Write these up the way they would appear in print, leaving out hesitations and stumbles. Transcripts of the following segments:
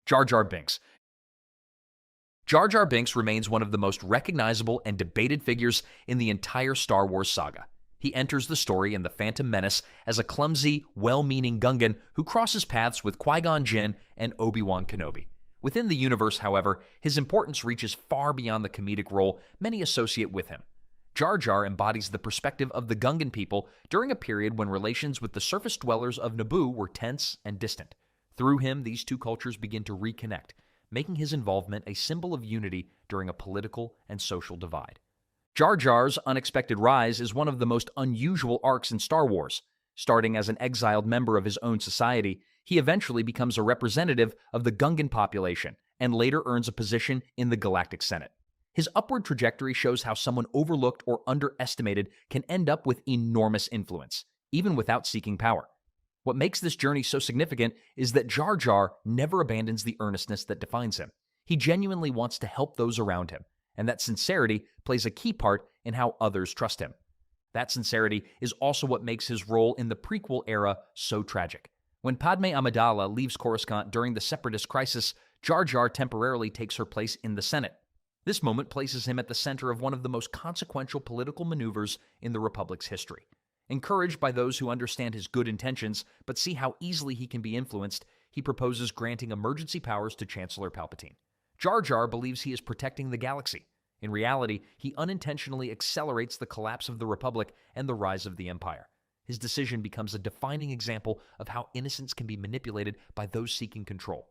Jar Jar Binks. Jar Jar Binks remains one of the most recognizable and debated figures in the entire Star Wars saga. He enters the story in The Phantom Menace as a clumsy, well-meaning Gungan who crosses paths with Qui-Gon Jinn and Obi-Wan Kenobi. Within the universe, however, his importance reaches far beyond the comedic role many associate with him. Jar Jar embodies the perspective of the Gungan people during a period when relations with the surface dwellers of Naboo were tense and distant. Through him, these two cultures begin to reconnect, making his involvement a symbol of unity during a political and social divide. Jar Jar's unexpected rise is one of the most unusual arcs in Star Wars. Starting as an exiled member of his own society, he eventually becomes a representative of the Gungan population and later earns a position in the Galactic Senate. His upward trajectory shows how someone overlooked or underestimated can end up with enormous influence, even without seeking power. What makes this journey so significant is that Jar Jar never abandons the earnestness that defines him. He genuinely wants to help those around him, and that sincerity plays a key part in how others trust him. That sincerity is also what makes his role in the prequel era so tragic. When Padme Amidala leaves Coruscant during the Separatist crisis, Jar Jar temporarily takes her place in the Senate. This moment places him at the center of one of the most consequential political maneuvers in the Republic's history. Encouraged by those who understand his good intentions but see how easily he can be influenced, he proposes granting emergency powers to Chancellor Palpatine. Jar Jar believes he is protecting the galaxy. In reality, he unintentionally accelerates the collapse of the Republic and the rise of the Empire. His decision becomes a defining example of how innocence can be manipulated by those seeking control.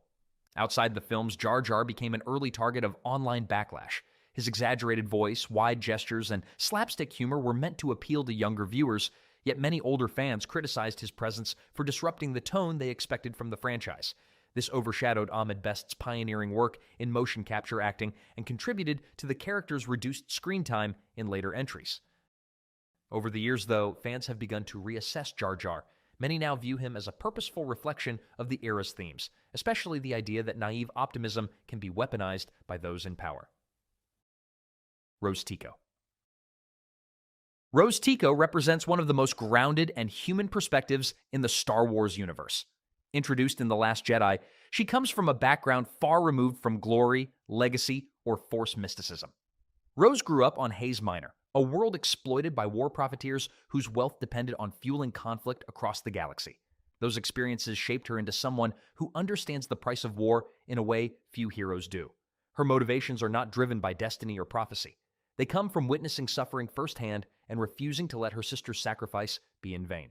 Outside the films, Jar Jar became an early target of online backlash. His exaggerated voice, wide gestures, and slapstick humor were meant to appeal to younger viewers, yet many older fans criticized his presence for disrupting the tone they expected from the franchise. This overshadowed Ahmed Best's pioneering work in motion capture acting and contributed to the character's reduced screen time in later entries. Over the years, though, fans have begun to reassess Jar Jar. Many now view him as a purposeful reflection of the era's themes, especially the idea that naive optimism can be weaponized by those in power. Rose Tico. Rose Tico represents one of the most grounded and human perspectives in the Star Wars universe. Introduced in The Last Jedi, she comes from a background far removed from glory, legacy, or Force mysticism. Rose grew up on Hayes Minor, a world exploited by war profiteers whose wealth depended on fueling conflict across the galaxy. Those experiences shaped her into someone who understands the price of war in a way few heroes do. Her motivations are not driven by destiny or prophecy. They come from witnessing suffering firsthand and refusing to let her sister's sacrifice be in vain.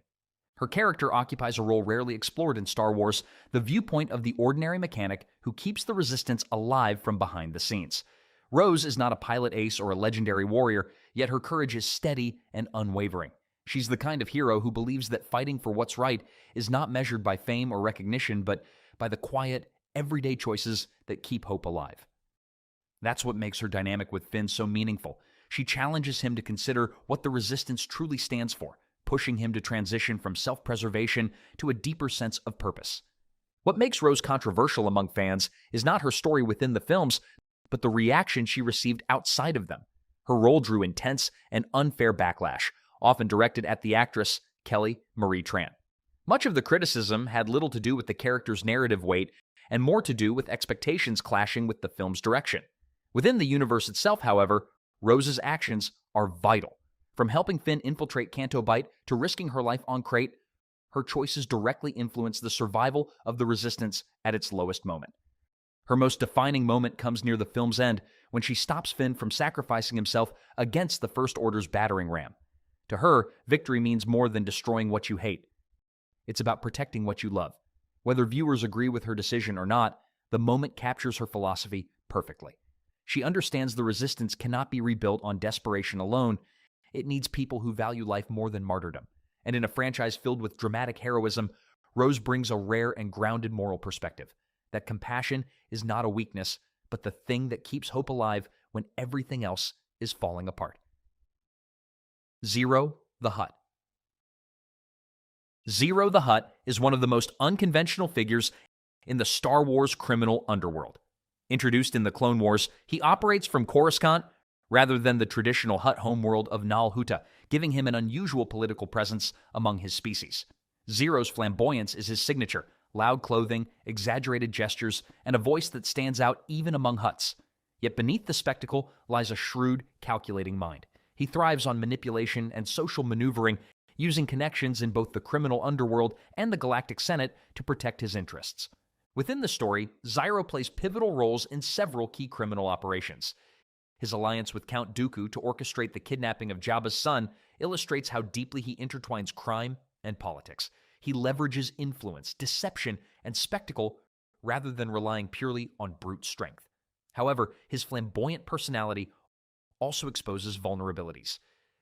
Her character occupies a role rarely explored in Star Wars, the viewpoint of the ordinary mechanic who keeps the Resistance alive from behind the scenes. Rose is not a pilot ace or a legendary warrior, yet her courage is steady and unwavering. She's the kind of hero who believes that fighting for what's right is not measured by fame or recognition, but by the quiet, everyday choices that keep hope alive. That's what makes her dynamic with Finn so meaningful. She challenges him to consider what the Resistance truly stands for, pushing him to transition from self-preservation to a deeper sense of purpose. What makes Rose controversial among fans is not her story within the films, but the reaction she received outside of them. Her role drew intense and unfair backlash, often directed at the actress Kelly Marie Tran. Much of the criticism had little to do with the character's narrative weight and more to do with expectations clashing with the film's direction. Within the universe itself, however, Rose's actions are vital. From helping Finn infiltrate Canto Bight to risking her life on Crate, her choices directly influence the survival of the Resistance at its lowest moment. Her most defining moment comes near the film's end when she stops Finn from sacrificing himself against the First Order's battering ram. To her, victory means more than destroying what you hate. It's about protecting what you love. Whether viewers agree with her decision or not, the moment captures her philosophy perfectly. She understands the Resistance cannot be rebuilt on desperation alone. It needs people who value life more than martyrdom. And in a franchise filled with dramatic heroism, Rose brings a rare and grounded moral perspective. That compassion is not a weakness, but the thing that keeps hope alive when everything else is falling apart. Ziro the Hutt. Ziro the Hutt is one of the most unconventional figures in the Star Wars criminal underworld. Introduced in the Clone Wars, he operates from Coruscant rather than the traditional Hutt homeworld of Nal Hutta, giving him an unusual political presence among his species. Ziro's flamboyance is his signature, loud clothing, exaggerated gestures, and a voice that stands out even among Hutts. Yet beneath the spectacle lies a shrewd, calculating mind. He thrives on manipulation and social maneuvering, using connections in both the criminal underworld and the Galactic Senate to protect his interests. Within the story, Ziro plays pivotal roles in several key criminal operations. His alliance with Count Dooku to orchestrate the kidnapping of Jabba's son illustrates how deeply he intertwines crime and politics. He leverages influence, deception, and spectacle rather than relying purely on brute strength. However, his flamboyant personality also exposes vulnerabilities.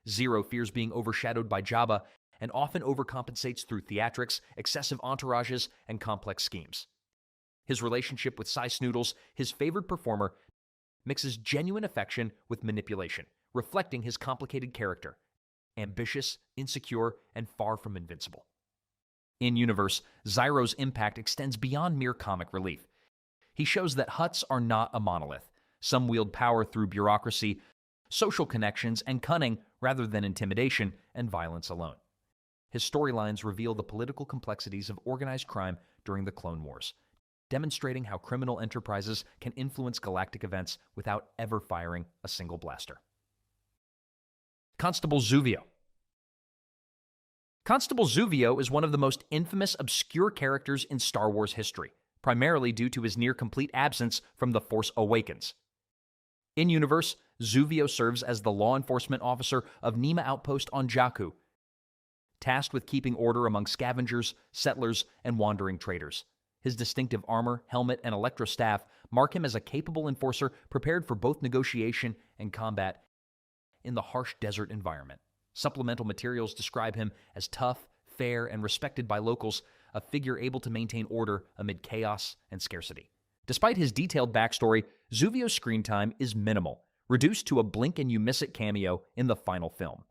Ziro fears being overshadowed by Jabba and often overcompensates through theatrics, excessive entourages, and complex schemes. His relationship with Sy Snootles, his favored performer, mixes genuine affection with manipulation, reflecting his complicated character, ambitious, insecure, and far from invincible. In-universe, Ziro's impact extends beyond mere comic relief. He shows that Hutts are not a monolith. Some wield power through bureaucracy, social connections, and cunning rather than intimidation and violence alone. His storylines reveal the political complexities of organized crime during the Clone Wars, demonstrating how criminal enterprises can influence galactic events without ever firing a single blaster. Constable Zuvio. Constable Zuvio is one of the most infamous, obscure characters in Star Wars history, primarily due to his near-complete absence from The Force Awakens. In-universe, Zuvio serves as the law enforcement officer of Nema Outpost on Jakku, tasked with keeping order among scavengers, settlers, and wandering traders. His distinctive armor, helmet, and electro-staff mark him as a capable enforcer prepared for both negotiation and combat in the harsh desert environment. Supplemental materials describe him as tough, fair, and respected by locals, a figure able to maintain order amid chaos and scarcity. Despite his detailed backstory, Zuvio's screen time is minimal, reduced to a blink-and-you-miss-it cameo in the final film.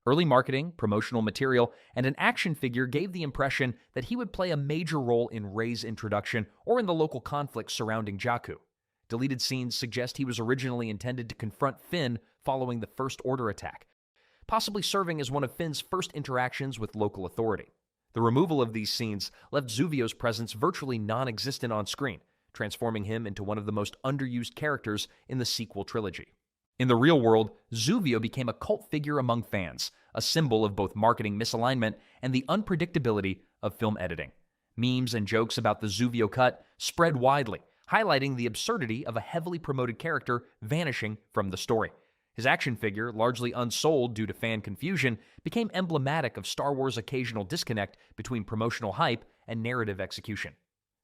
Early marketing, promotional material, and an action figure gave the impression that he would play a major role in Rey's introduction or in the local conflict surrounding Jakku. Deleted scenes suggest he was originally intended to confront Finn following the First Order attack, possibly serving as one of Finn's first interactions with local authority. The removal of these scenes left Zuvio's presence virtually non-existent on screen, transforming him into one of the most underused characters in the sequel trilogy. In the real world, Zuvio became a cult figure among fans, a symbol of both marketing misalignment and the unpredictability of film editing. Memes and jokes about the Zuvio cut spread widely, highlighting the absurdity of a heavily promoted character vanishing from the story. His action figure, largely unsold due to fan confusion, became emblematic of Star Wars' occasional disconnect between promotional hype and narrative execution.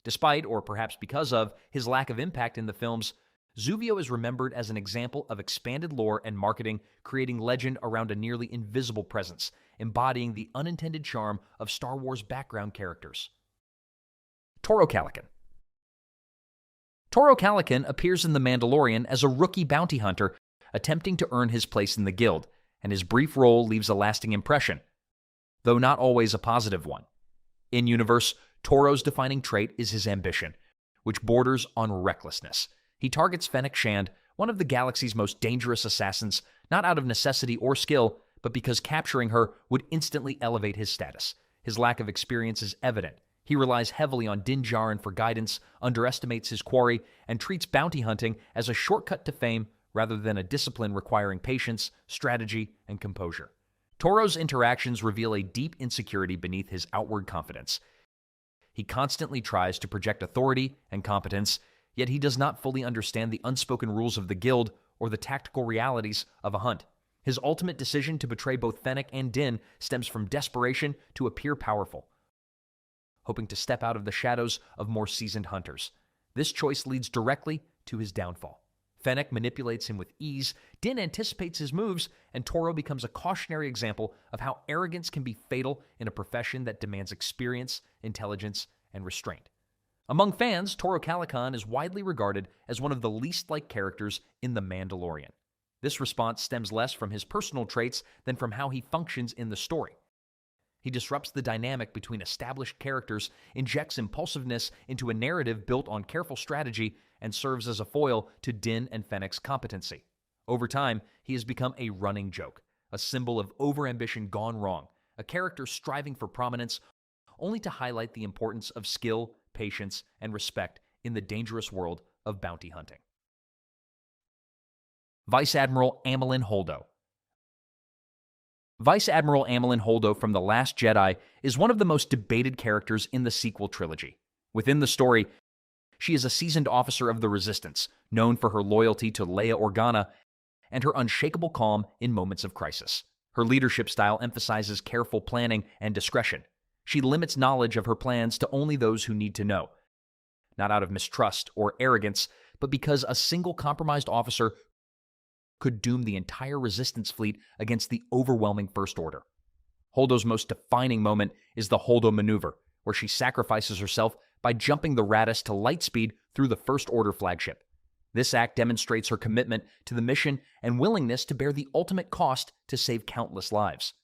Despite, or perhaps because of, his lack of impact in the films, Zuvio is remembered as an example of expanded lore and marketing, creating legend around a nearly invisible presence, embodying the unintended charm of Star Wars background characters. Toro Calican. Toro Calican appears in The Mandalorian as a rookie bounty hunter attempting to earn his place in the guild, and his brief role leaves a lasting impression, though not always a positive one. In-universe, Toro's defining trait is his ambition, which borders on recklessness. He targets Fennec Shand, one of the galaxy's most dangerous assassins, not out of necessity or skill, but because capturing her would instantly elevate his status. His lack of experience is evident. He relies heavily on Din Djarin for guidance, underestimates his quarry, and treats bounty hunting as a shortcut to fame rather than a discipline requiring patience, strategy, and composure. Toro's interactions reveal a deep insecurity beneath his outward confidence. He constantly tries to project authority and competence, yet he does not fully understand the unspoken rules of the guild or the tactical realities of a hunt. His ultimate decision to betray both Fennec and Din stems from desperation to appear powerful, hoping to step out of the shadows of more seasoned hunters. This choice leads directly to his downfall. Fennec manipulates him with ease, Din anticipates his moves, and Toro becomes a cautionary example of how arrogance can be fatal in a profession that demands experience, intelligence, and restraint. Among fans, Toro Calican is widely regarded as one of the least-liked characters in The Mandalorian. This response stems less from his personal traits than from how he functions in the story. He disrupts the dynamic between established characters, injects impulsiveness into a narrative built on careful strategy, and serves as a foil to Din and Fennec's competency. Over time, he has become a running joke, a symbol of overambition gone wrong, a character striving for prominence only to highlight the importance of skill, patience, and respect in the dangerous world of bounty hunting. Vice Admiral Amilyn Holdo. Vice Admiral Amilyn Holdo from The Last Jedi is one of the most debated characters in the sequel trilogy. Within the story, she is a seasoned officer of the Resistance, known for her loyalty to Leia Organa and her unshakable calm in moments of crisis. Her leadership style emphasizes careful planning and discretion. She limits knowledge of her plans to only those who need to know, not out of mistrust or arrogance, but because a single compromised officer could doom the entire Resistance fleet against the overwhelming First Order. Holdo's most defining moment is the Holdo maneuver, where she sacrifices herself by jumping the Raddus to light speed through the First Order flagship. This act demonstrates her commitment to the mission and willingness to bear the ultimate cost to save countless lives.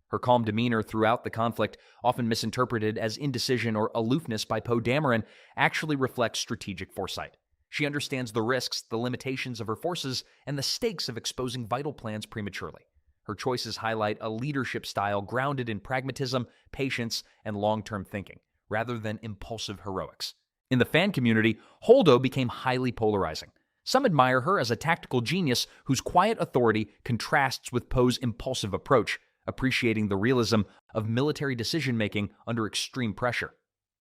Her calm demeanor throughout the conflict, often misinterpreted as indecision or aloofness by Poe Dameron, actually reflects strategic foresight. She understands the risks, the limitations of her forces, and the stakes of exposing vital plans prematurely. Her choices highlight a leadership style grounded in pragmatism, patience, and long-term thinking, rather than impulsive heroics. In the fan community, Holdo became highly polarizing. Some admire her as a tactical genius whose quiet authority contrasts with Poe's impulsive approach, appreciating the realism of military decision-making under extreme pressure.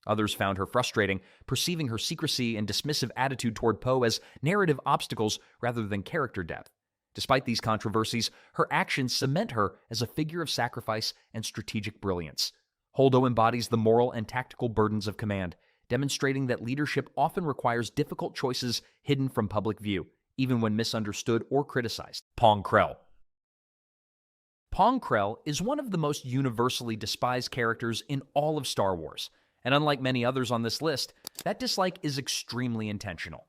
Others found her frustrating, perceiving her secrecy and dismissive attitude toward Poe as narrative obstacles rather than character depth. Despite these controversies, her actions cement her as a figure of sacrifice and strategic brilliance. Holdo embodies the moral and tactical burdens of command, demonstrating that leadership often requires difficult choices hidden from public view, even when misunderstood or criticized. Pong Krell. Pong Krell is one of the most universally despised characters in all of Star Wars, and unlike many others on this list, that dislike is extremely intentional.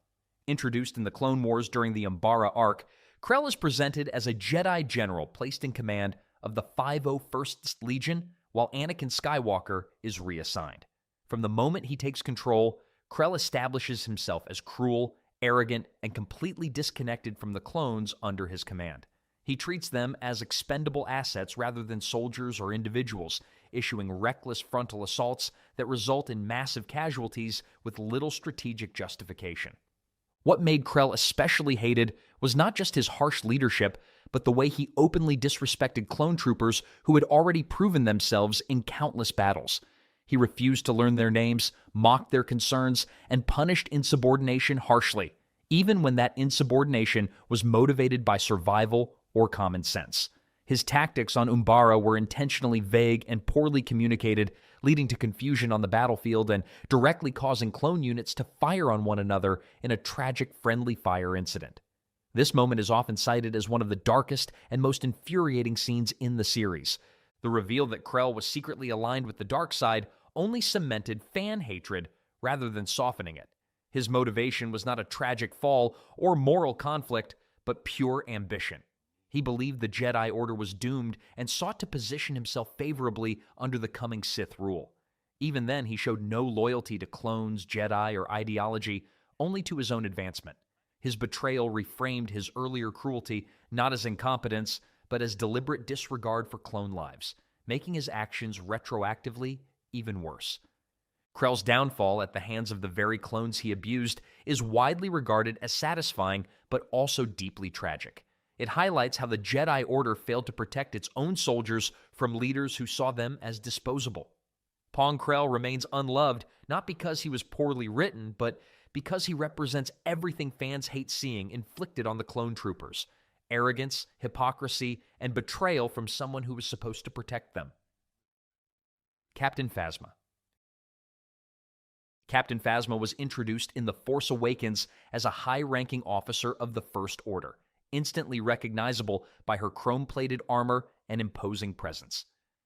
Introduced in the Clone Wars during the Umbara arc, Krell is presented as a Jedi general placed in command of the 501st Legion, while Anakin Skywalker is reassigned. From the moment he takes control, Krell establishes himself as cruel, arrogant, and completely disconnected from the clones under his command. He treats them as expendable assets rather than soldiers or individuals, issuing reckless frontal assaults that result in massive casualties with little strategic justification. What made Krell especially hated was not just his harsh leadership, but the way he openly disrespected clone troopers who had already proven themselves in countless battles. He refused to learn their names, mocked their concerns, and punished insubordination harshly, even when that insubordination was motivated by survival or common sense. His tactics on Umbara were intentionally vague and poorly communicated, leading to confusion on the battlefield and directly causing clone units to fire on one another in a tragic friendly fire incident. This moment is often cited as one of the darkest and most infuriating scenes in the series. The reveal that Krell was secretly aligned with the dark side only cemented fan hatred rather than softening it. His motivation was not a tragic fall or moral conflict, but pure ambition. He believed the Jedi Order was doomed and sought to position himself favorably under the coming Sith rule. Even then, he showed no loyalty to clones, Jedi, or ideology, only to his own advancement. His betrayal reframed his earlier cruelty not as incompetence, but as deliberate disregard for clone lives, making his actions retroactively even worse. Krell's downfall at the hands of the very clones he abused is widely regarded as satisfying, but also deeply tragic. It highlights how the Jedi Order failed to protect its own soldiers from leaders who saw them as disposable. Pong Krell remains unloved not because he was poorly written, but because he represents everything fans hate seeing inflicted on the clone troopers: arrogance, hypocrisy, and betrayal from someone who was supposed to protect them. Captain Phasma. Captain Phasma was introduced in The Force Awakens as a high-ranking officer of the First Order, instantly recognizable by her chrome-plated armor and imposing presence.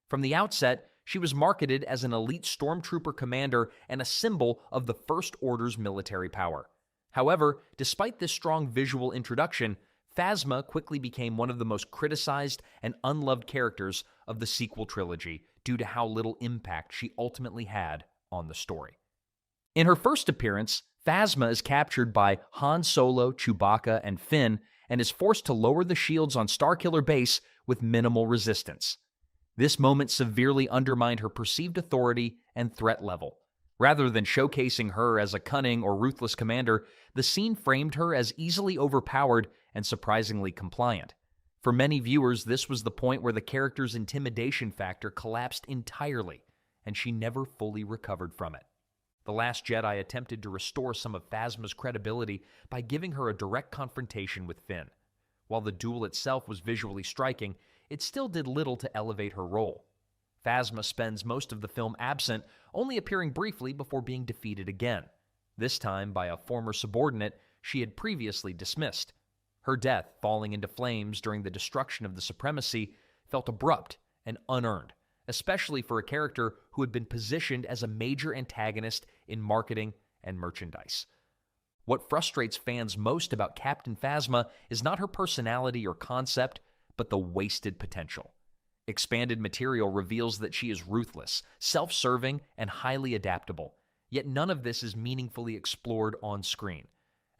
From the outset, she was marketed as an elite stormtrooper commander and a symbol of the First Order's military power. However, despite this strong visual introduction, Phasma quickly became one of the most criticized and unloved characters of the sequel trilogy due to how little impact she ultimately had on the story. In her first appearance, Phasma is captured by Han Solo, Chewbacca, and Finn, and is forced to lower the shields on Starkiller Base with minimal resistance. This moment severely undermined her perceived authority and threat level. Rather than showcasing her as a cunning or ruthless commander, the scene framed her as easily overpowered and surprisingly compliant. For many viewers, this was the point where the character's intimidation factor collapsed entirely, and she never fully recovered from it. The Last Jedi attempted to restore some of Phasma's credibility by giving her a direct confrontation with Finn. While the duel itself was visually striking, it still did little to elevate her role. Phasma spends most of the film absent, only appearing briefly before being defeated again, this time by a former subordinate she had previously dismissed. Her death, falling into flames during the destruction of the Supremacy, felt abrupt and unearned, especially for a character who had been positioned as a major antagonist in marketing and merchandise. What frustrates fans most about Captain Phasma is not her personality or concept, but the wasted potential. Expanded material reveals that she is ruthless, self-serving, and highly adaptable, yet none of this is meaningfully explored on screen.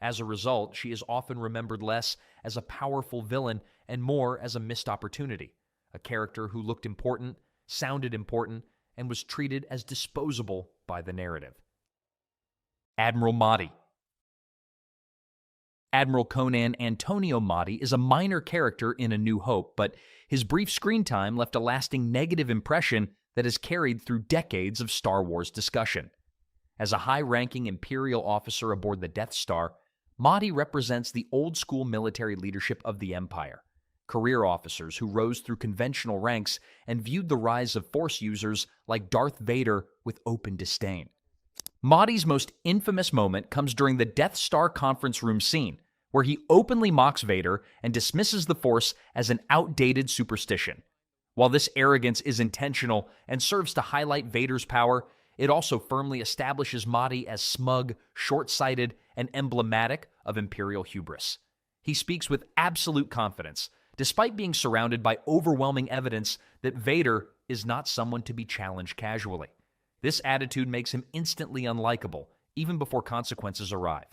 As a result, she is often remembered less as a powerful villain and more as a missed opportunity, a character who looked important, sounded important, and was treated as disposable by the narrative. Admiral Motti. Admiral Conan Antonio Motti is a minor character in A New Hope, but his brief screen time left a lasting negative impression that is carried through decades of Star Wars discussion. As a high-ranking Imperial officer aboard the Death Star, Motti represents the old-school military leadership of the Empire, career officers who rose through conventional ranks and viewed the rise of Force users like Darth Vader with open disdain. Motti's most infamous moment comes during the Death Star conference room scene, where he openly mocks Vader and dismisses the Force as an outdated superstition. While this arrogance is intentional and serves to highlight Vader's power, it also firmly establishes Motti as smug, short-sighted, and emblematic of Imperial hubris. He speaks with absolute confidence, despite being surrounded by overwhelming evidence that Vader is not someone to be challenged casually. This attitude makes him instantly unlikable, even before consequences arrive.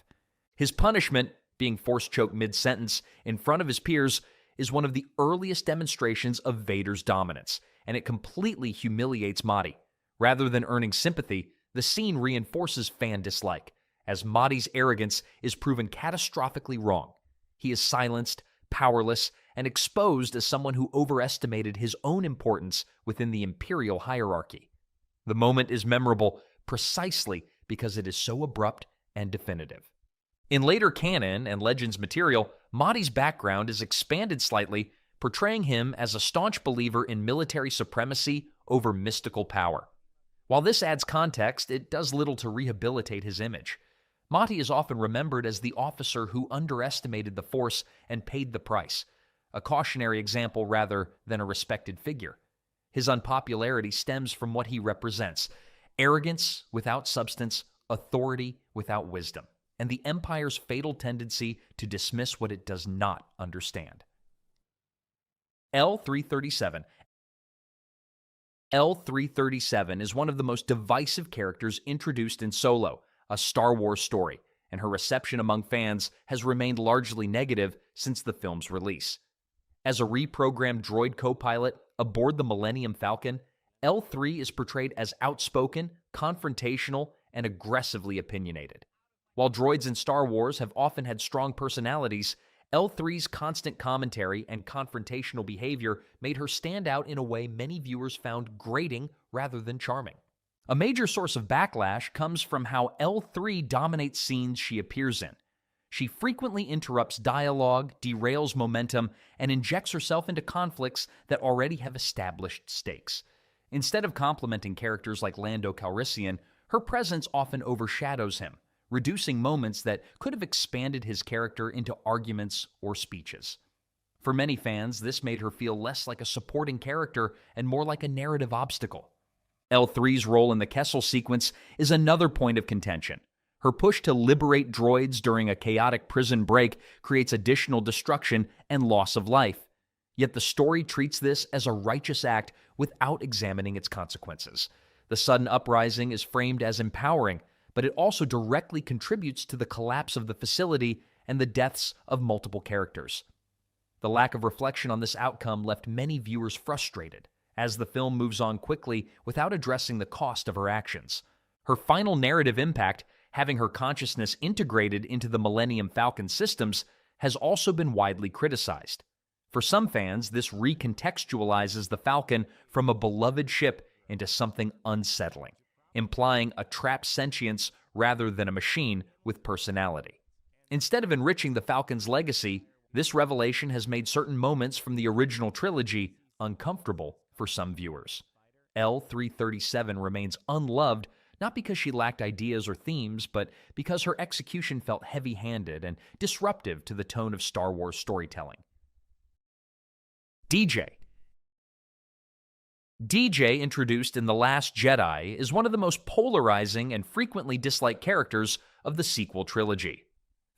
His punishment, being force-choked mid-sentence in front of his peers, is one of the earliest demonstrations of Vader's dominance, and it completely humiliates Motti. Rather than earning sympathy, the scene reinforces fan dislike, as Motti's arrogance is proven catastrophically wrong. He is silenced, powerless, and exposed as someone who overestimated his own importance within the Imperial hierarchy. The moment is memorable precisely because it is so abrupt and definitive. In later canon and Legends material, Motti's background is expanded slightly, portraying him as a staunch believer in military supremacy over mystical power. While this adds context, it does little to rehabilitate his image. Motti is often remembered as the officer who underestimated the Force and paid the price, a cautionary example rather than a respected figure. His unpopularity stems from what he represents: arrogance without substance, authority without wisdom, and the Empire's fatal tendency to dismiss what it does not understand. L-337. L-337 is one of the most divisive characters introduced in Solo, a Star Wars story, and her reception among fans has remained largely negative since the film's release. As a reprogrammed droid co-pilot aboard the Millennium Falcon, L3 is portrayed as outspoken, confrontational, and aggressively opinionated. While droids in Star Wars have often had strong personalities, L3's constant commentary and confrontational behavior made her stand out in a way many viewers found grating rather than charming. A major source of backlash comes from how L3 dominates scenes she appears in. She frequently interrupts dialogue, derails momentum, and injects herself into conflicts that already have established stakes. Instead of complimenting characters like Lando Calrissian, her presence often overshadows him, reducing moments that could have expanded his character into arguments or speeches. For many fans, this made her feel less like a supporting character and more like a narrative obstacle. L3's role in the Kessel sequence is another point of contention. Her push to liberate droids during a chaotic prison break creates additional destruction and loss of life. Yet the story treats this as a righteous act without examining its consequences. The sudden uprising is framed as empowering, but it also directly contributes to the collapse of the facility and the deaths of multiple characters. The lack of reflection on this outcome left many viewers frustrated, as the film moves on quickly without addressing the cost of her actions. Her final narrative impact, having her consciousness integrated into the Millennium Falcon systems, has also been widely criticized. For some fans, this recontextualizes the Falcon from a beloved ship into something unsettling, implying a trapped sentience rather than a machine with personality. Instead of enriching the Falcon's legacy, this revelation has made certain moments from the original trilogy uncomfortable for some viewers. L-337 remains unloved not because she lacked ideas or themes, but because her execution felt heavy-handed and disruptive to the tone of Star Wars storytelling. DJ, introduced in The Last Jedi, is one of the most polarizing and frequently disliked characters of the sequel trilogy.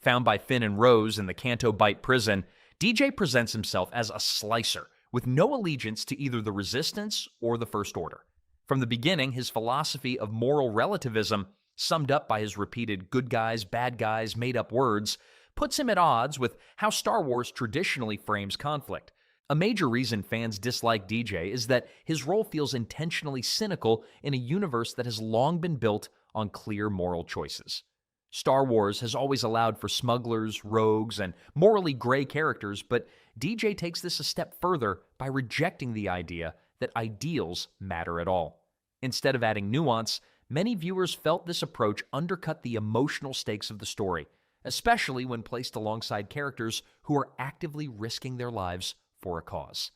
Found by Finn and Rose in the Canto Bight prison, DJ presents himself as a slicer, with no allegiance to either the Resistance or the First Order. From the beginning, his philosophy of moral relativism, summed up by his repeated good guys, bad guys, made-up words, puts him at odds with how Star Wars traditionally frames conflict. A major reason fans dislike DJ is that his role feels intentionally cynical in a universe that has long been built on clear moral choices. Star Wars has always allowed for smugglers, rogues, and morally gray characters, but DJ takes this a step further by rejecting the idea that ideals matter at all. Instead of adding nuance, many viewers felt this approach undercut the emotional stakes of the story, especially when placed alongside characters who are actively risking their lives for a cause.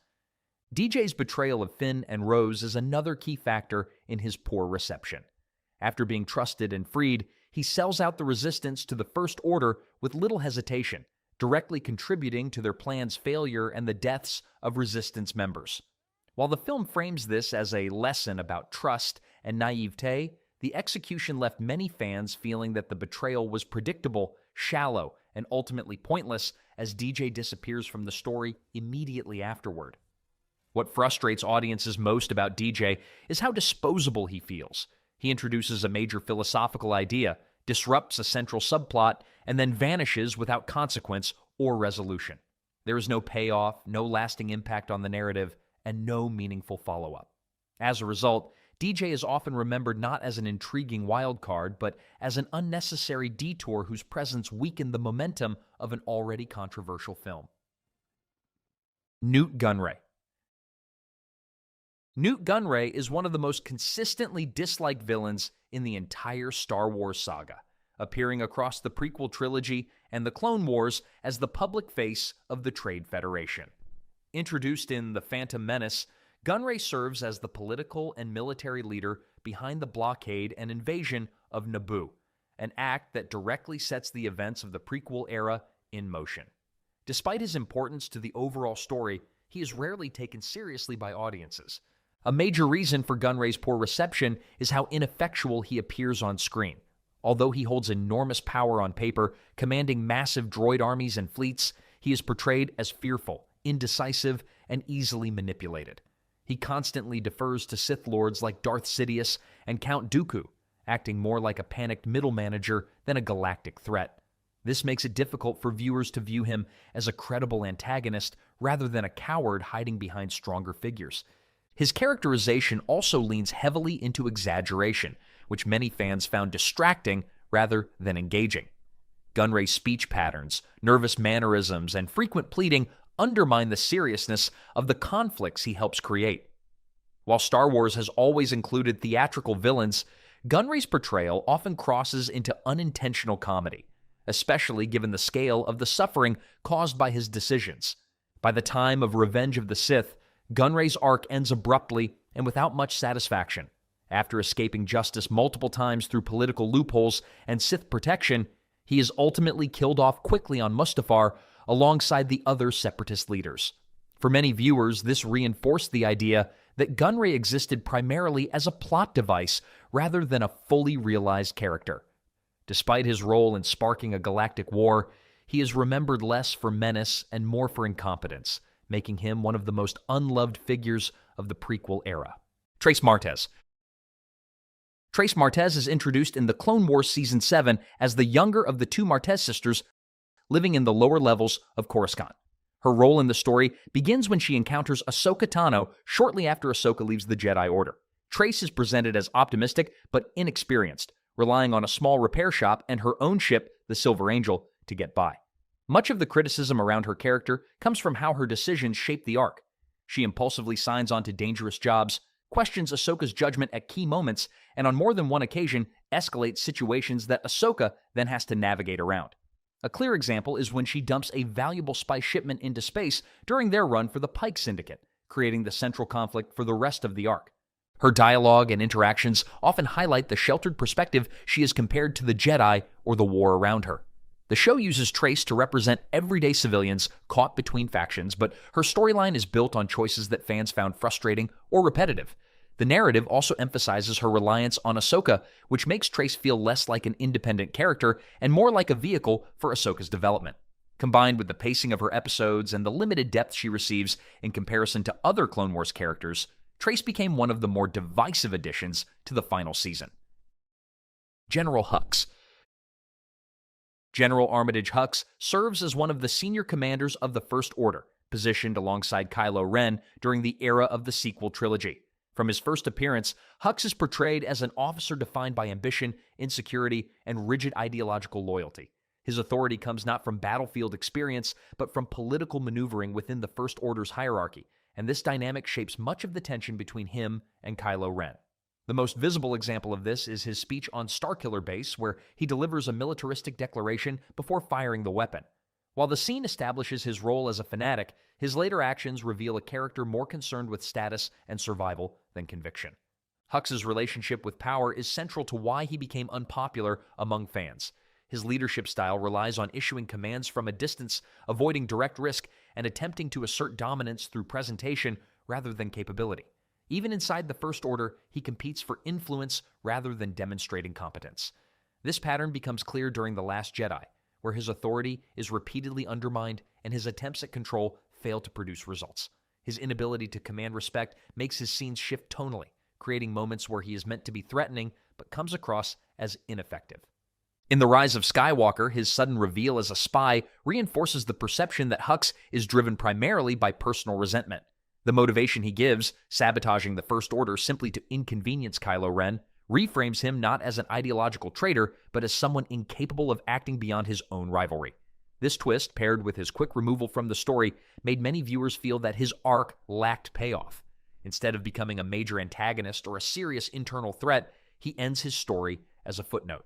DJ's betrayal of Finn and Rose is another key factor in his poor reception. After being trusted and freed, he sells out the Resistance to the First Order with little hesitation, directly contributing to their plan's failure and the deaths of Resistance members. While the film frames this as a lesson about trust and naivete, the execution left many fans feeling that the betrayal was predictable, shallow, and ultimately pointless as DJ disappears from the story immediately afterward. What frustrates audiences most about DJ is how disposable he feels. He introduces a major philosophical idea, disrupts a central subplot, and then vanishes without consequence or resolution. There is no payoff, no lasting impact on the narrative, and no meaningful follow-up. As a result, DJ is often remembered not as an intriguing wild card, but as an unnecessary detour whose presence weakened the momentum of an already controversial film. Nute Gunray. Nute Gunray is one of the most consistently disliked villains in the entire Star Wars saga, appearing across the prequel trilogy and the Clone Wars as the public face of the Trade Federation. Introduced in The Phantom Menace, Gunray serves as the political and military leader behind the blockade and invasion of Naboo, an act that directly sets the events of the prequel era in motion. Despite his importance to the overall story, he is rarely taken seriously by audiences. A major reason for Gunray's poor reception is how ineffectual he appears on screen. Although he holds enormous power on paper, commanding massive droid armies and fleets, he is portrayed as fearful, indecisive, and easily manipulated. He constantly defers to Sith Lords like Darth Sidious and Count Dooku, acting more like a panicked middle manager than a galactic threat. This makes it difficult for viewers to view him as a credible antagonist rather than a coward hiding behind stronger figures. His characterization also leans heavily into exaggeration, which many fans found distracting rather than engaging. Gunray's speech patterns, nervous mannerisms, and frequent pleading undermine the seriousness of the conflicts he helps create. While Star Wars has always included theatrical villains, Gunray's portrayal often crosses into unintentional comedy, especially given the scale of the suffering caused by his decisions. By the time of Revenge of the Sith, Gunray's arc ends abruptly and without much satisfaction. After escaping justice multiple times through political loopholes and Sith protection, he is ultimately killed off quickly on Mustafar alongside the other separatist leaders. For many viewers, this reinforced the idea that Gunray existed primarily as a plot device rather than a fully realized character. Despite his role in sparking a galactic war, he is remembered less for menace and more for incompetence, making him one of the most unloved figures of the prequel era. Trace Martez. Trace Martez is introduced in the Clone Wars Season 7 as the younger of the two Martez sisters living in the lower levels of Coruscant. Her role in the story begins when she encounters Ahsoka Tano shortly after Ahsoka leaves the Jedi Order. Trace is presented as optimistic but inexperienced, relying on a small repair shop and her own ship, the Silver Angel, to get by. Much of the criticism around her character comes from how her decisions shape the arc. She impulsively signs on to dangerous jobs, questions Ahsoka's judgment at key moments, and on more than one occasion escalates situations that Ahsoka then has to navigate around. A clear example is when she dumps a valuable spice shipment into space during their run for the Pike Syndicate, creating the central conflict for the rest of the arc. Her dialogue and interactions often highlight the sheltered perspective she is compared to the Jedi or the war around her. The show uses Trace to represent everyday civilians caught between factions, but her storyline is built on choices that fans found frustrating or repetitive. The narrative also emphasizes her reliance on Ahsoka, which makes Trace feel less like an independent character and more like a vehicle for Ahsoka's development. Combined with the pacing of her episodes and the limited depth she receives in comparison to other Clone Wars characters, Trace became one of the more divisive additions to the final season. General Hux. General Armitage Hux serves as one of the senior commanders of the First Order, positioned alongside Kylo Ren during the era of the sequel trilogy. From his first appearance, Hux is portrayed as an officer defined by ambition, insecurity, and rigid ideological loyalty. His authority comes not from battlefield experience, but from political maneuvering within the First Order's hierarchy, and this dynamic shapes much of the tension between him and Kylo Ren. The most visible example of this is his speech on Starkiller Base, where he delivers a militaristic declaration before firing the weapon. While the scene establishes his role as a fanatic, his later actions reveal a character more concerned with status and survival than conviction. Hux's relationship with power is central to why he became unpopular among fans. His leadership style relies on issuing commands from a distance, avoiding direct risk, and attempting to assert dominance through presentation rather than capability. Even inside the First Order, he competes for influence rather than demonstrating competence. This pattern becomes clear during The Last Jedi, where his authority is repeatedly undermined and his attempts at control fail to produce results. His inability to command respect makes his scenes shift tonally, creating moments where he is meant to be threatening but comes across as ineffective. In The Rise of Skywalker, his sudden reveal as a spy reinforces the perception that Hux is driven primarily by personal resentment. The motivation he gives, sabotaging the First Order simply to inconvenience Kylo Ren, reframes him not as an ideological traitor, but as someone incapable of acting beyond his own rivalry. This twist, paired with his quick removal from the story, made many viewers feel that his arc lacked payoff. Instead of becoming a major antagonist or a serious internal threat, he ends his story as a footnote.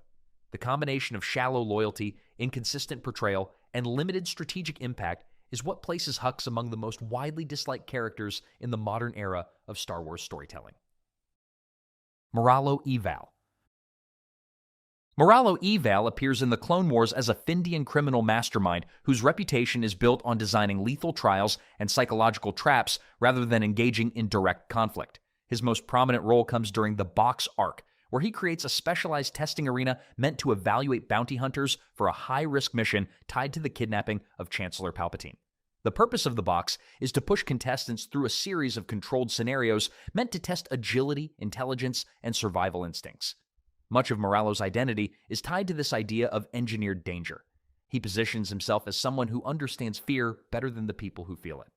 The combination of shallow loyalty, inconsistent portrayal, and limited strategic impact is what places Hux among the most widely disliked characters in the modern era of Star Wars storytelling. Moralo Eval. Moralo Eval appears in the Clone Wars as a Findian criminal mastermind whose reputation is built on designing lethal trials and psychological traps rather than engaging in direct conflict. His most prominent role comes during the Box arc, where he creates a specialized testing arena meant to evaluate bounty hunters for a high-risk mission tied to the kidnapping of Chancellor Palpatine. The purpose of the Box is to push contestants through a series of controlled scenarios meant to test agility, intelligence, and survival instincts. Much of Moralo's identity is tied to this idea of engineered danger. He positions himself as someone who understands fear better than the people who feel it.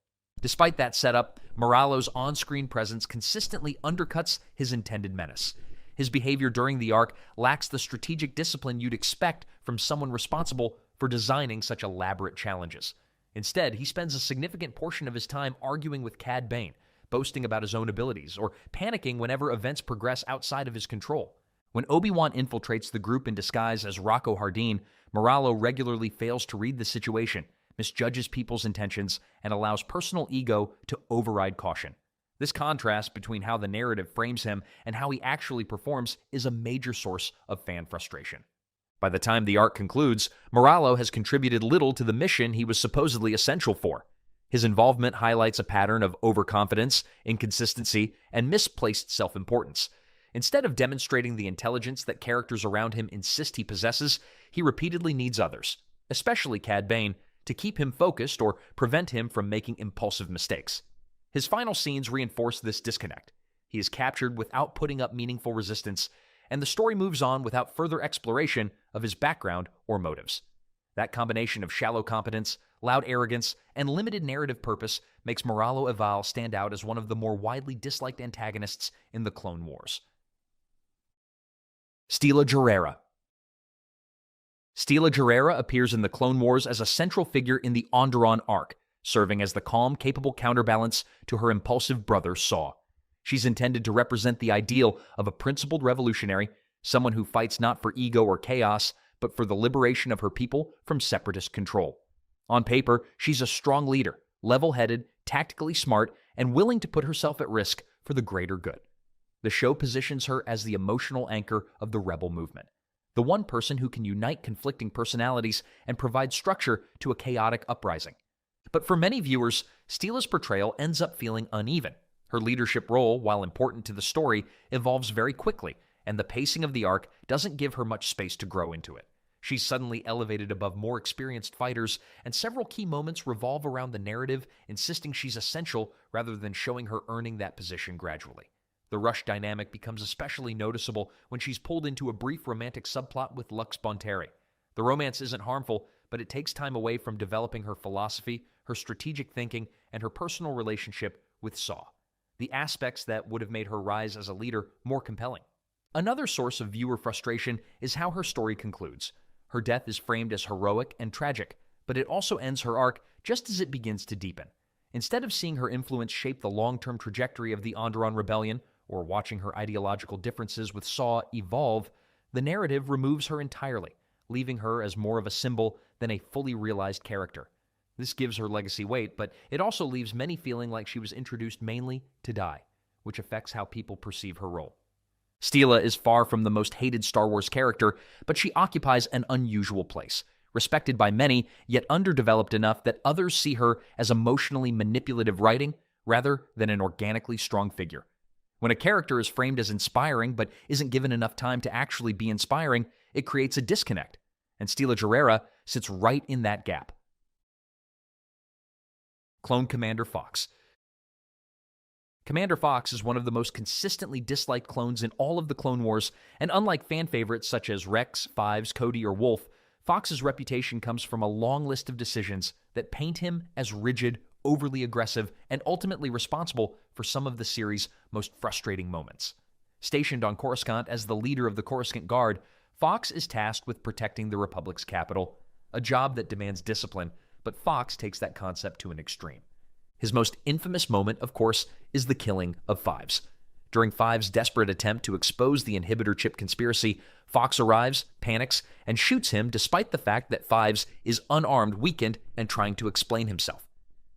Despite that setup, Moralo's on-screen presence consistently undercuts his intended menace. His behavior during the arc lacks the strategic discipline you'd expect from someone responsible for designing such elaborate challenges. Instead, he spends a significant portion of his time arguing with Cad Bane, boasting about his own abilities, or panicking whenever events progress outside of his control. When Obi-Wan infiltrates the group in disguise as Rocco Hardeen, Moralo regularly fails to read the situation, misjudges people's intentions, and allows personal ego to override caution. This contrast between how the narrative frames him and how he actually performs is a major source of fan frustration. By the time the arc concludes, Moralo has contributed little to the mission he was supposedly essential for. His involvement highlights a pattern of overconfidence, inconsistency, and misplaced self-importance. Instead of demonstrating the intelligence that characters around him insist he possesses, he repeatedly needs others, especially Cad Bane, to keep him focused or prevent him from making impulsive mistakes. His final scenes reinforce this disconnect. He is captured without putting up meaningful resistance, and the story moves on without further exploration of his background or motives. That combination of shallow competence, loud arrogance, and limited narrative purpose makes Moralo Eval stand out as one of the more widely disliked antagonists in the Clone Wars. Steela Gerrera. Steela Gerrera appears in the Clone Wars as a central figure in the Onderon arc, serving as the calm, capable counterbalance to her impulsive brother Saw. She's intended to represent the ideal of a principled revolutionary, someone who fights not for ego or chaos, but for the liberation of her people from separatist control. On paper, she's a strong leader, level-headed, tactically smart, and willing to put herself at risk for the greater good. The show positions her as the emotional anchor of the rebel movement, the one person who can unite conflicting personalities and provide structure to a chaotic uprising. But for many viewers, Steela's portrayal ends up feeling uneven. Her leadership role, while important to the story, evolves very quickly, and the pacing of the arc doesn't give her much space to grow into it. She's suddenly elevated above more experienced fighters, and several key moments revolve around the narrative, insisting she's essential rather than showing her earning that position gradually. The rush dynamic becomes especially noticeable when she's pulled into a brief romantic subplot with Lux Bonteri. The romance isn't harmful, but it takes time away from developing her philosophy, her strategic thinking, and her personal relationship with Saw, the aspects that would have made her rise as a leader more compelling. Another source of viewer frustration is how her story concludes. Her death is framed as heroic and tragic, but it also ends her arc just as it begins to deepen. Instead of seeing her influence shape the long-term trajectory of the Onderon Rebellion, or watching her ideological differences with Saw evolve, the narrative removes her entirely, leaving her as more of a symbol than a fully realized character. This gives her legacy weight, but it also leaves many feeling like she was introduced mainly to die, which affects how people perceive her role. Steela is far from the most hated Star Wars character, but she occupies an unusual place, respected by many, yet underdeveloped enough that others see her as emotionally manipulative writing rather than an organically strong figure. When a character is framed as inspiring but isn't given enough time to actually be inspiring, it creates a disconnect, and Steela Gerrera sits right in that gap. Clone Commander Fox. Commander Fox is one of the most consistently disliked clones in all of the Clone Wars, and unlike fan favorites such as Rex, Fives, Cody, or Wolf, Fox's reputation comes from a long list of decisions that paint him as rigid, overly aggressive, and ultimately responsible for some of the series' most frustrating moments. Stationed on Coruscant as the leader of the Coruscant Guard, Fox is tasked with protecting the Republic's capital, a job that demands discipline, but Fox takes that concept to an extreme. His most infamous moment, of course, is the killing of Fives. During Fives' desperate attempt to expose the inhibitor chip conspiracy, Fox arrives, panics, and shoots him despite the fact that Fives is unarmed, weakened, and trying to explain himself.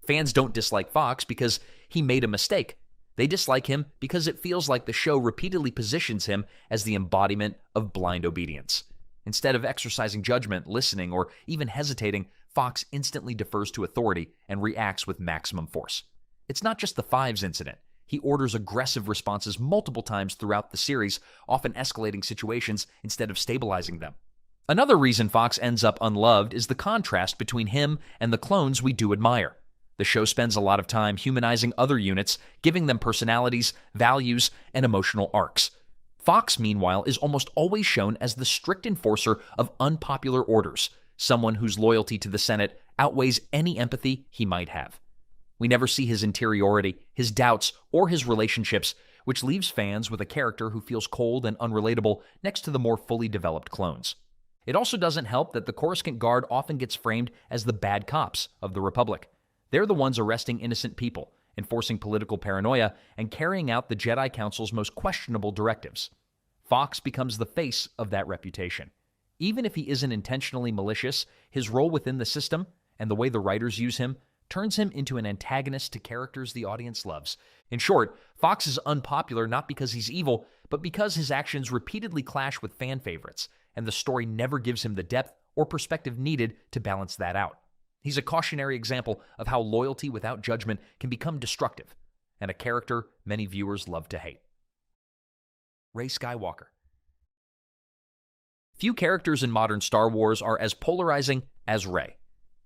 Fans don't dislike Fox because he made a mistake. They dislike him because it feels like the show repeatedly positions him as the embodiment of blind obedience. Instead of exercising judgment, listening, or even hesitating, Fox instantly defers to authority and reacts with maximum force. It's not just the Fives incident. He orders aggressive responses multiple times throughout the series, often escalating situations instead of stabilizing them. Another reason Fox ends up unloved is the contrast between him and the clones we do admire. The show spends a lot of time humanizing other units, giving them personalities, values, and emotional arcs. Fox, meanwhile, is almost always shown as the strict enforcer of unpopular orders, someone whose loyalty to the Senate outweighs any empathy he might have. We never see his interiority, his doubts, or his relationships, which leaves fans with a character who feels cold and unrelatable next to the more fully developed clones. It also doesn't help that the Coruscant Guard often gets framed as the bad cops of the Republic. They're the ones arresting innocent people, enforcing political paranoia, and carrying out the Jedi Council's most questionable directives. Fox becomes the face of that reputation. Even if he isn't intentionally malicious, his role within the system, and the way the writers use him, turns him into an antagonist to characters the audience loves. In short, Fox is unpopular not because he's evil, but because his actions repeatedly clash with fan favorites, and the story never gives him the depth or perspective needed to balance that out. He's a cautionary example of how loyalty without judgment can become destructive, and a character many viewers love to hate. Rey Skywalker. Few characters in modern Star Wars are as polarizing as Rey.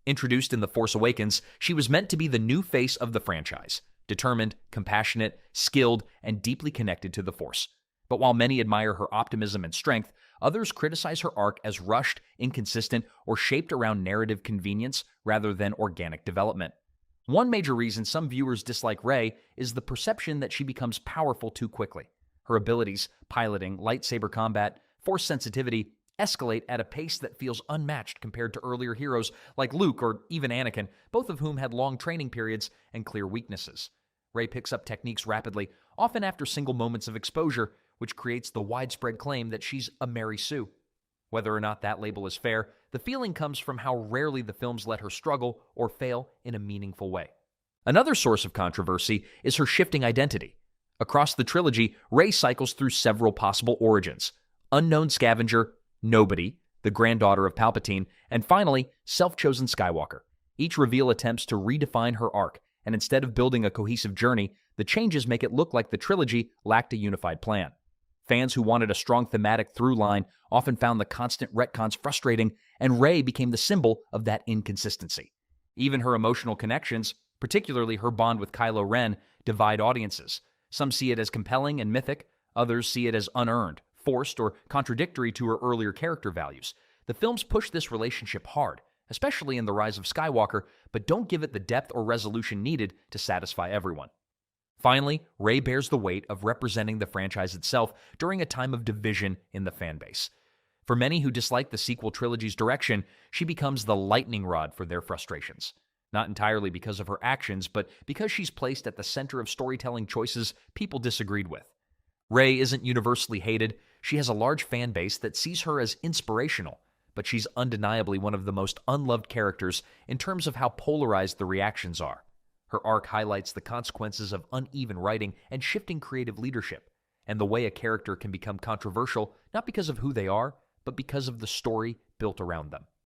Introduced in The Force Awakens, she was meant to be the new face of the franchise, determined, compassionate, skilled, and deeply connected to the Force. But while many admire her optimism and strength, Others criticize her arc as rushed, inconsistent, or shaped around narrative convenience rather than organic development. One major reason some viewers dislike Rey is the perception that she becomes powerful too quickly. Her abilities, piloting, lightsaber combat, force sensitivity, escalate at a pace that feels unmatched compared to earlier heroes like Luke or even Anakin, both of whom had long training periods and clear weaknesses. Rey picks up techniques rapidly, often after single moments of exposure, which creates the widespread claim that she's a Mary Sue. Whether or not that label is fair, the feeling comes from how rarely the films let her struggle or fail in a meaningful way. Another source of controversy is her shifting identity. Across the trilogy, Rey cycles through several possible origins: unknown scavenger, nobody, the granddaughter of Palpatine, and finally, self-chosen Skywalker. Each reveal attempts to redefine her arc, and instead of building a cohesive journey, the changes make it look like the trilogy lacked a unified plan. Fans who wanted a strong thematic through line often found the constant retcons frustrating, and Rey became the symbol of that inconsistency. Even her emotional connections, particularly her bond with Kylo Ren, divide audiences. Some see it as compelling and mythic, others see it as unearned, forced, or contradictory to her earlier character values. The films push this relationship hard, especially in The Rise of Skywalker, but don't give it the depth or resolution needed to satisfy everyone. Finally, Rey bears the weight of representing the franchise itself during a time of division in the fanbase. For many who dislike the sequel trilogy's direction, she becomes the lightning rod for their frustrations. Not entirely because of her actions, but because she's placed at the center of storytelling choices people disagreed with. Rey isn't universally hated. She has a large fan base that sees her as inspirational, but she's undeniably one of the most unloved characters in terms of how polarized the reactions are. Her arc highlights the consequences of uneven writing and shifting creative leadership, and the way a character can become controversial not because of who they are, but because of the story built around them.